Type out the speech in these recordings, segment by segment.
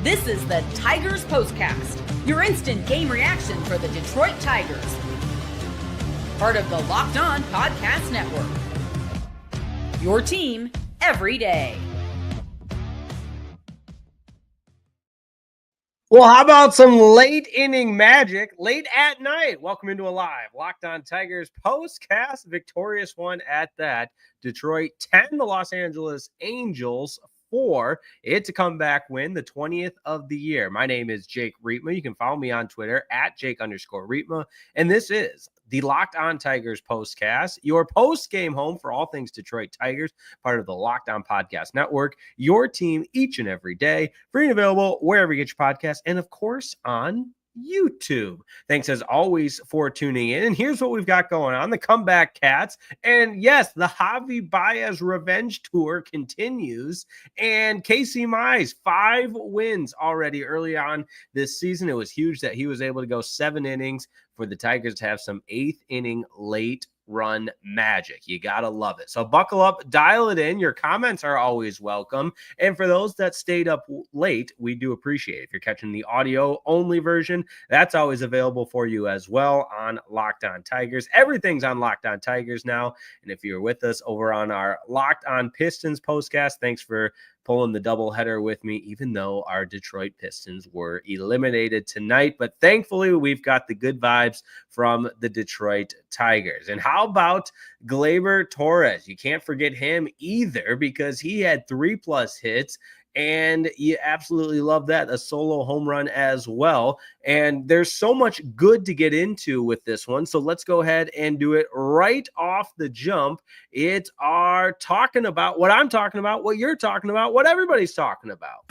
This is the Tigers Postcast, your instant game reaction for the Detroit Tigers. Part of the Locked On Podcast Network. Your team every day. Well, how about some late inning magic late at night? Welcome into a live Locked On Tigers postcast, victorious one at that. Detroit 10, the Los Angeles Angels 4. It's a comeback win, the 20th of the year. My name is Jake Rietma. You can follow me on Twitter at Jake_Rietma. And this is the Locked On Tigers postcast, your post-game home for all things Detroit Tigers, part of the Locked On Podcast Network, your team each and every day, free and available wherever you get your podcasts, and of course on YouTube. Thanks as always for tuning in. And here's what we've got going on: the comeback Cats. And yes, the Javy Baez revenge tour continues. And Casey Mize, 5 wins already early on this season. It was huge that he was able to go 7 innings for the Tigers to have some 8th inning late run magic. You gotta love it. So buckle up, dial it in. Your comments are always welcome. And for those that stayed up late, we do appreciate it. If you're catching the audio only version, that's always available for you as well on Locked On Tigers. Everything's on Locked On Tigers now. And if you're with us over on our Locked On Pistons postcast, thanks for pulling the doubleheader with me, even though our Detroit Pistons were eliminated tonight. But thankfully, we've got the good vibes from the Detroit Tigers. And how about Gleyber Torres? You can't forget him either, because he had 3+ hits. And you absolutely love that, a solo home run as well. And there's so much good to get into with this one. So let's go ahead and do it right off the jump. It's our talking about what I'm talking about, what you're talking about, what everybody's talking about.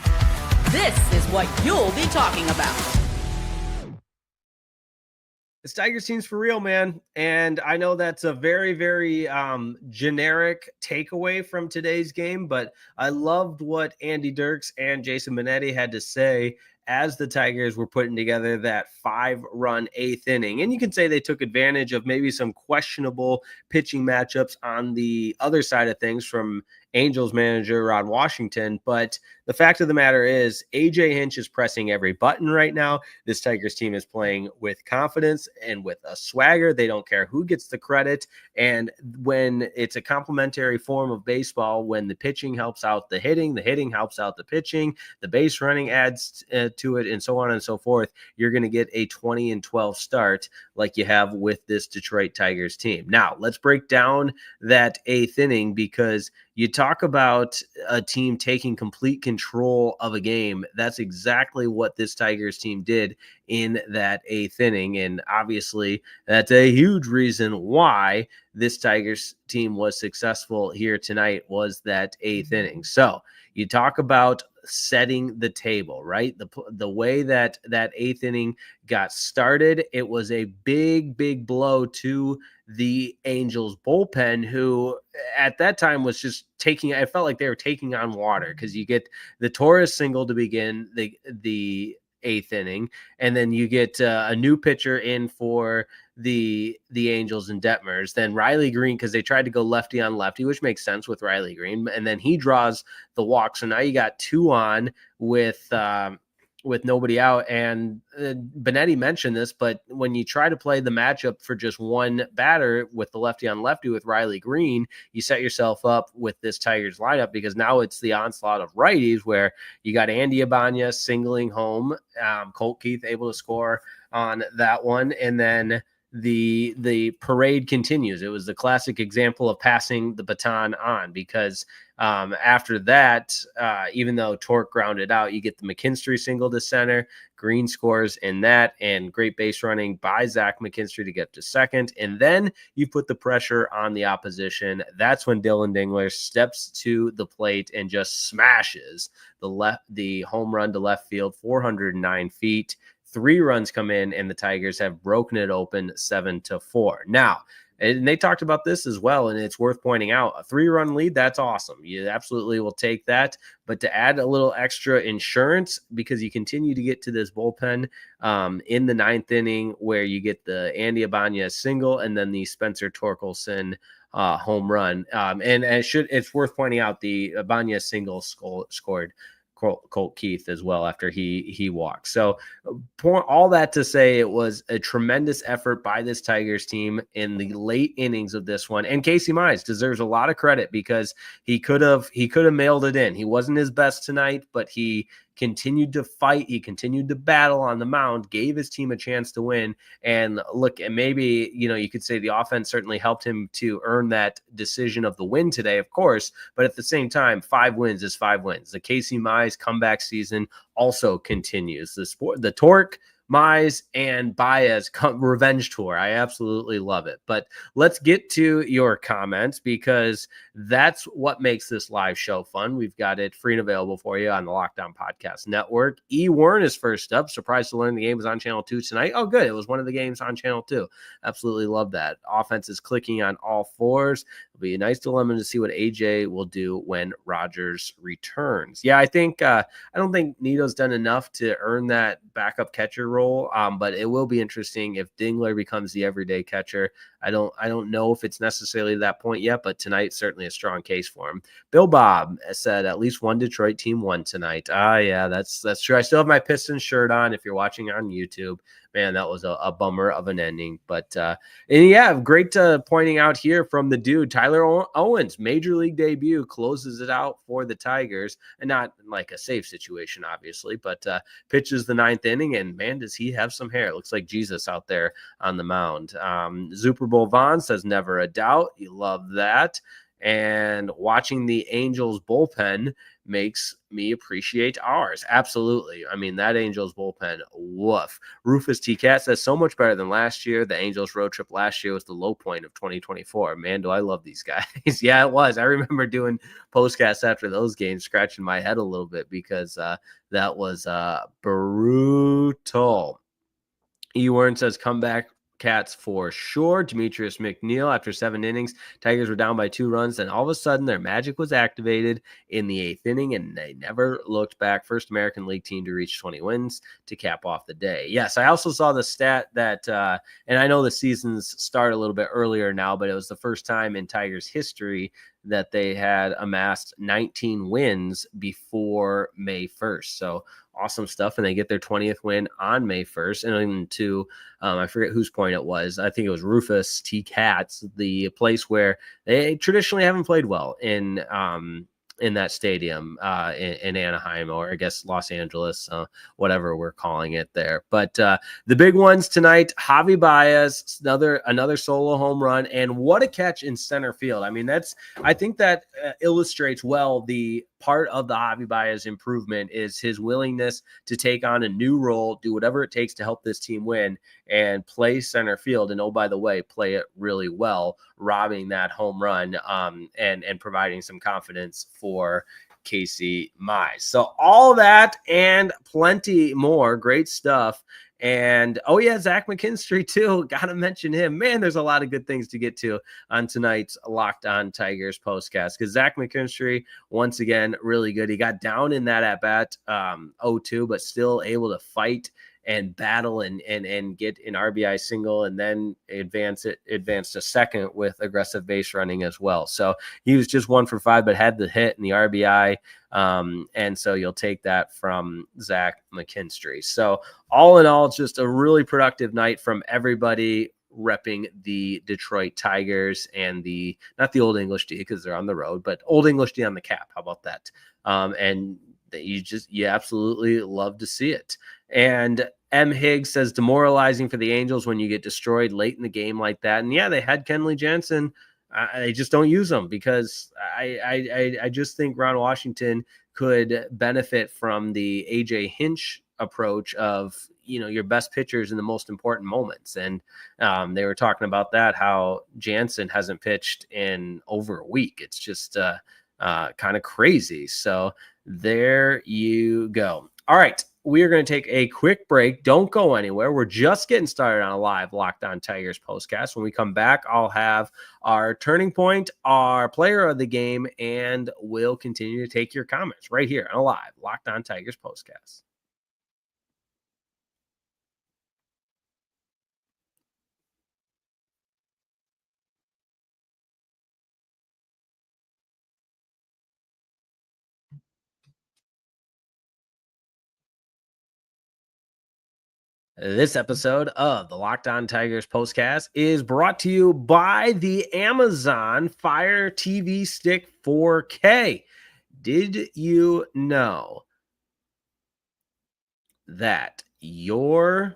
This is what you'll be talking about. This Tigers team's for real, man. And I know that's a very, very generic takeaway from today's game, but I loved what Andy Dirks and Jason Benetti had to say as the Tigers were putting together that 5-run 8th inning. And you can say they took advantage of maybe some questionable pitching matchups on the other side of things from Angels manager Ron Washington. But the fact of the matter is, AJ Hinch is pressing every button right now. This Tigers team is playing with confidence and with a swagger. They don't care who gets the credit. And when it's a complementary form of baseball, when the pitching helps out the hitting helps out the pitching, the base running adds to it, and so on and so forth, you're going to get a 20-12 start like you have with this Detroit Tigers team. Now, let's break down that 8th inning, because you talk about a team taking complete control of a game. That's exactly what this Tigers team did in that 8th inning. And obviously, that's a huge reason why this Tigers team was successful here tonight, was that 8th inning. So you talk about setting the table, right? The way that 8th inning got started, it was a big blow to the Angels bullpen, who at that time was just I felt like they were taking on water, because you get the Torres single to begin the 8th inning, and then you get a new pitcher in for the Angels and Detmers, then Riley Green, because they tried to go lefty on lefty, which makes sense with Riley Green, and then he draws the walk. So now you got 2 on with nobody out. And Benetti mentioned this, but when you try to play the matchup for just one batter with the lefty on lefty with Riley Green, you set yourself up with this Tigers lineup, because now it's the onslaught of righties, where you got Andy Ibanez singling home, Colt Keith able to score on that one, and then the parade continues. It was the classic example of passing the baton on, because after that, even though Torque grounded out, you get the McKinstry single to center, Green scores in that, and great base running by Zach McKinstry to get to second. And then you put the pressure on the opposition. That's when Dillon Dingler steps to the plate and just smashes the home run to left field, 409 feet. 3 runs come in, and the Tigers have broken it open 7-4. Now, and they talked about this as well, and it's worth pointing out, a 3-run lead, that's awesome. You absolutely will take that. But to add a little extra insurance, because you continue to get to this bullpen in the 9th inning, where you get the Andy Ibanez single and then the Spencer Torkelson home run. And it's worth pointing out, the Ibanez single scored Colt Keith as well after he walked. So all that to say, it was a tremendous effort by this Tigers team in the late innings of this one. And Casey Mize deserves a lot of credit because he could have mailed it in. He wasn't his best tonight, but he continued to fight. He continued to battle on the mound, gave his team a chance to win. And look, and maybe, you could say the offense certainly helped him to earn that decision of the win today, of course. But at the same time, 5 wins is 5 wins. The Casey Mize comeback season also continues. The Torque, Mize, and Baez revenge tour. I absolutely love it. But let's get to your comments because that's what makes this live show fun. We've got it free and available for you on the Locked On Podcast Network. E. Warren is first up. Surprised to learn the game was on Channel 2 tonight. Oh, good. It was one of the games on Channel 2. Absolutely love that. Offense is clicking on all fours. It'll be a nice dilemma to see what AJ will do when Rogers returns. Yeah, I don't think Nito's done enough to earn that backup catcher role, but it will be interesting if Dingler becomes the everyday catcher. I don't know if it's necessarily that point yet, but tonight certainly a strong case for him. Bill Bob said at least one Detroit team won tonight. Yeah, that's true. I still have my Pistons shirt on. If you're watching on YouTube, man, that was a bummer of an ending. But and yeah, great pointing out here from the dude Tyler Owens, major league debut, closes it out for the Tigers, and not like a safe situation, obviously, but pitches the 9th inning, and man, does he have some hair. It looks like Jesus out there on the mound. Super Bowl Vaughn says never a doubt. You love that. And watching the Angels bullpen makes me appreciate ours. Absolutely. I mean, that Angels bullpen, woof. Rufus T. Cat says so much better than last year. The Angels road trip last year was the low point of 2024. Man, do I love these guys. Yeah, it was. I remember doing postcasts after those games, scratching my head a little bit because that was brutal. E. Warren says comeback Cats for sure. Demetrius McNeil, after 7 innings, Tigers were down by 2 runs. Then all of a sudden, their magic was activated in the 8th inning, and they never looked back. First American League team to reach 20 wins to cap off the day. Yes, I also saw the stat that, and I know the seasons start a little bit earlier now, but it was the first time in Tigers history that they had amassed 19 wins before May 1st. So awesome stuff. And they get their 20th win on May 1st. And to, I forget whose point it was. I think it was Rufus T. Cats, the place where they traditionally haven't played well in that stadium in Anaheim, or I guess Los Angeles, whatever we're calling it there. But the big ones tonight, Javy Baez, another solo home run, and what a catch in center field. I mean, I think that illustrates well the part of the Javy Baez improvement is his willingness to take on a new role, do whatever it takes to help this team win, and play center field. And oh, by the way, play it really well, robbing that home run and providing some confidence for Casey Mize. So all that and plenty more great stuff. And oh yeah, Zach McKinstry too. Gotta mention him. Man, there's a lot of good things to get to on tonight's Locked On Tigers postcast, because Zach McKinstry, once again, really good. He got down in that at bat 0-2, but still able to fight and battle and get an RBI single, and then advance to second with aggressive base running as well. So he was just 1 for 5, but had the hit and the RBI. And so you'll take that from Zach McKinstry. So all in all, it's just a really productive night from everybody repping the Detroit Tigers and not the Old English D because they're on the road, but Old English D on the cap. How about that? And you absolutely love to see it. And M. Higgs says demoralizing for the Angels when you get destroyed late in the game like that. And yeah, they had Kenley Jansen. They just don't use them because I just think Ron Washington could benefit from the AJ Hinch approach of, your best pitchers in the most important moments. And they were talking about that, how Jansen hasn't pitched in over a week. It's just kind of crazy. So there you go. All right. We are going to take a quick break. Don't go anywhere. We're just getting started on a live Locked On Tigers postcast. When we come back, I'll have our turning point, our player of the game, and we'll continue to take your comments right here on a live Locked On Tigers postcast. This episode of the Locked On Tigers postcast is brought to you by the Amazon Fire TV Stick 4K. Did you know that your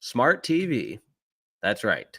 smart TV, that's right,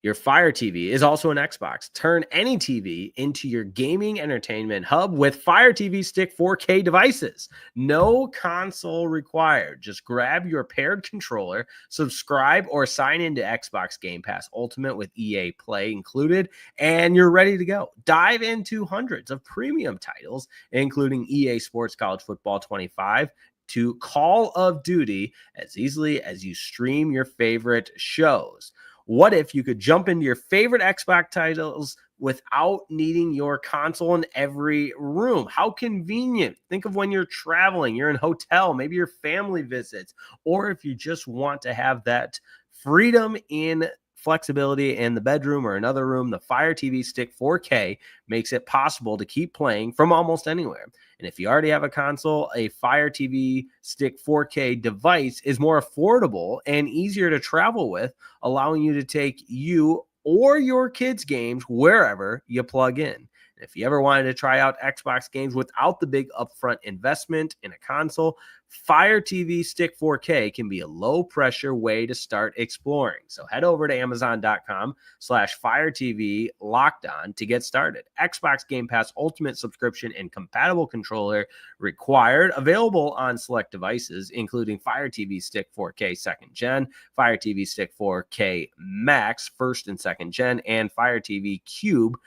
your Fire TV is also an Xbox? Turn any TV into your gaming entertainment hub with Fire TV Stick 4K devices. No console required. Just grab your paired controller, subscribe or sign into Xbox Game Pass Ultimate with EA Play included, and you're ready to go. Dive into hundreds of premium titles, including EA Sports College Football 25, to Call of Duty as easily as you stream your favorite shows. What if you could jump into your favorite Xbox titles without needing your console in every room? How convenient. Think of when you're traveling, you're in a hotel, maybe your family visits, or if you just want to have that freedom in flexibility in the bedroom or another room. The Fire TV Stick 4K makes it possible to keep playing from almost anywhere. And if you already have a console, a Fire TV Stick 4K device is more affordable and easier to travel with, allowing you to take you or your kids' games wherever you plug in. If you ever wanted to try out Xbox games without the big upfront investment in a console, Fire TV Stick 4K can be a low-pressure way to start exploring. So head over to Amazon.com/Fire TV Locked On to get started. Xbox Game Pass Ultimate subscription and compatible controller required. Available on select devices, including Fire TV Stick 4K 2nd Gen, Fire TV Stick 4K Max 1st and 2nd Gen, and Fire TV Cube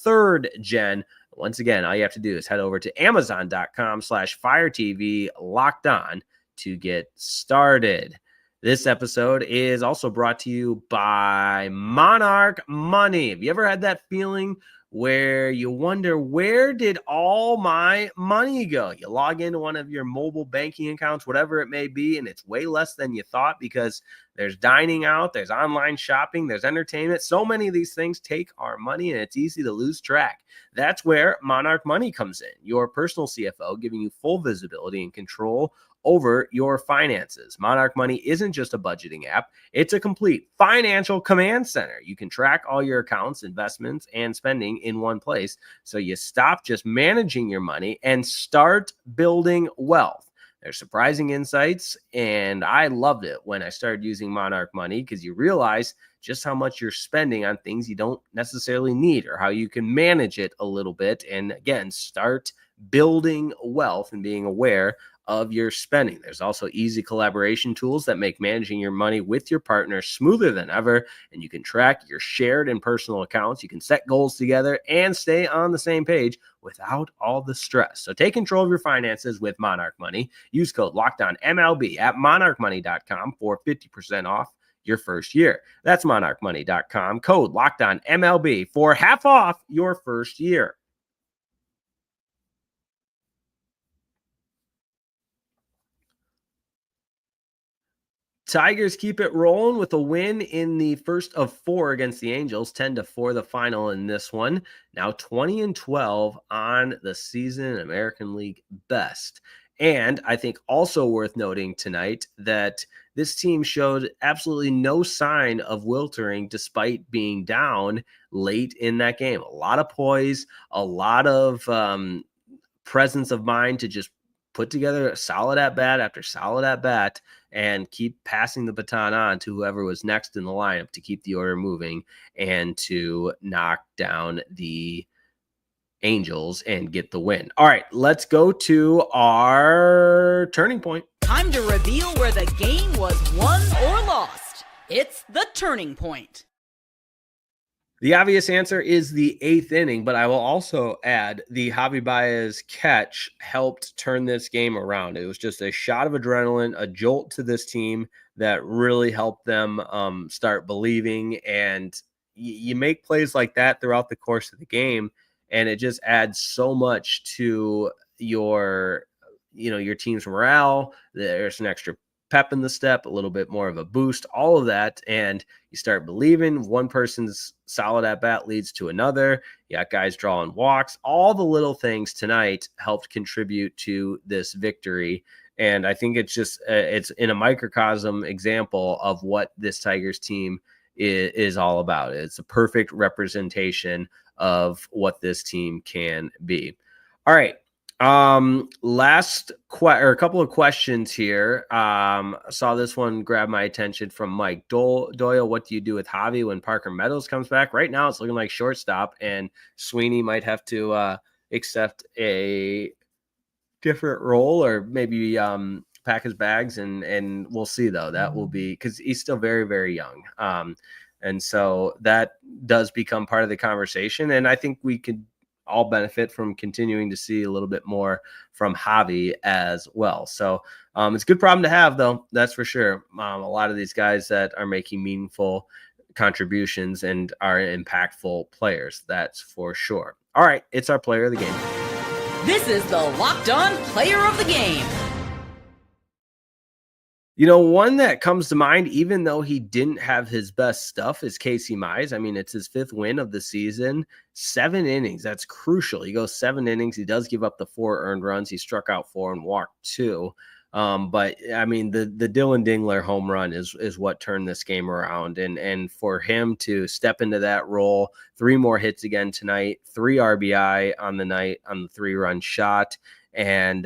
3rd Gen. Once again, all you have to do is head over to Amazon.com/Fire TV Locked On to get started. This episode is also brought to you by Monarch Money. Have you ever had that feeling where you wonder, where did all my money go? You log into one of your mobile banking accounts, whatever it may be, and it's way less than you thought because there's dining out, there's online shopping, there's entertainment. So many of these things take our money, and it's easy to lose track. That's where Monarch Money comes in, your personal CFO, giving you full visibility and control over your finances. Monarch Money isn't just a budgeting app. It's a complete financial command center. You can track all your accounts, investments, and spending in one place. So you stop just managing your money and start building wealth. There's surprising insights, and I loved it when I started using Monarch Money because you realize just how much you're spending on things you don't necessarily need, or how you can manage it a little bit and, again, start building wealth and being aware of your spending. There's also easy collaboration tools that make managing your money with your partner smoother than ever, and you can track your shared and personal accounts. You can set goals together and stay on the same page without all the stress. So take control of your finances with Monarch Money. Use code LOCKEDONMLB at monarchmoney.com for 50% off your first year. That's monarchmoney.com, code LOCKEDONMLB for half off your first year. Tigers keep it rolling with a win in the first of 4 against the Angels, 10-4 the final in this one. Now 20-12 on the season, American League best. And I think also worth noting tonight that this team showed absolutely no sign of wiltering despite being down late in that game. A lot of poise, a lot of presence of mind to just put together a solid at bat after solid at bat and keep passing the baton on to whoever was next in the lineup to keep the order moving and to knock down the Angels and get the win. All right, let's go to our turning point. Time to reveal where the game was won or lost. It's the turning point. The obvious answer is the 8th inning, but I will also add the Javy Baez catch helped turn this game around. It was just a shot of adrenaline, a jolt to this team that really helped them start believing. And you make plays like that throughout the course of the game, and it just adds so much to your team's morale. There's an extra pep in the step, a little bit more of a boost, all of that. And you start believing. One person's solid at bat leads to another. You got guys drawing walks. All the little things tonight helped contribute to this victory And I think it's just it's in a microcosm example of what this Tigers team is all about. It's a perfect representation of what this team can be. All right. A couple of questions here. Saw this one grab my attention from Mike Doyle. What do you do with Javy when Parker Meadows comes back? Right now it's looking like shortstop, and Sweeney might have to accept a different role, or maybe pack his bags, and we'll see though. That will be, because he's still very, very young. And so that does become part of the conversation. And I think we could all benefit from continuing to see a little bit more from Javy as well. So it's a good problem to have, though. That's for sure. A lot of these guys that are making meaningful contributions and are impactful players. That's for sure. All right. It's our player of the game. This is the Locked On Player of the Game. You know, one that comes to mind, even though he didn't have his best stuff, is Casey Mize. I mean, it's his 5th win of the season, 7 innings. That's crucial. He goes 7 innings. He does give up the 4 earned runs. He struck out 4 and walked 2. But I mean, the Dillon Dingler home run is what turned this game around. And for him to step into that role, 3 more hits again tonight, 3 RBI on the night on the 3-run shot, and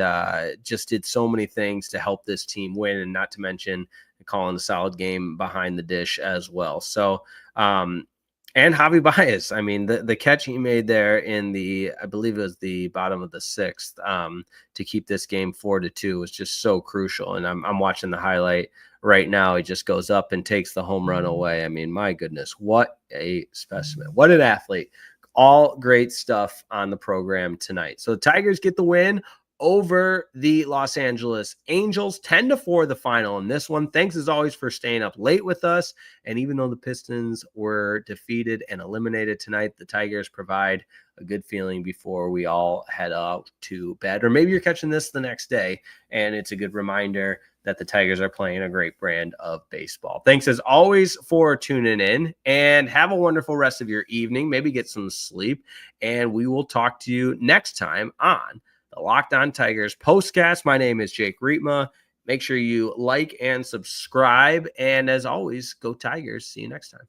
just did so many things to help this team win, and not to mention calling a solid game behind the dish as well. So, and Javy Baez, I mean, the catch he made there in I believe it was the bottom of the 6th, to keep this game 4-2 was just so crucial. And I'm watching the highlight right now. He just goes up and takes the home run away. I mean, my goodness, what a specimen. What an athlete. All great stuff on the program tonight. So the Tigers get the win over the Los Angeles Angels, 10-4 the final in this one. Thanks as always for staying up late with us. And even though the Pistons were defeated and eliminated tonight, the Tigers provide a good feeling before we all head out to bed. Or maybe you're catching this the next day, and it's a good reminder that the Tigers are playing a great brand of baseball. Thanks as always for tuning in, and have a wonderful rest of your evening. Maybe get some sleep, and we will talk to you next time on the Locked On Tigers Postcast. My name is Jake Rietma. Make sure you like and subscribe, and as always, go Tigers. See you next time.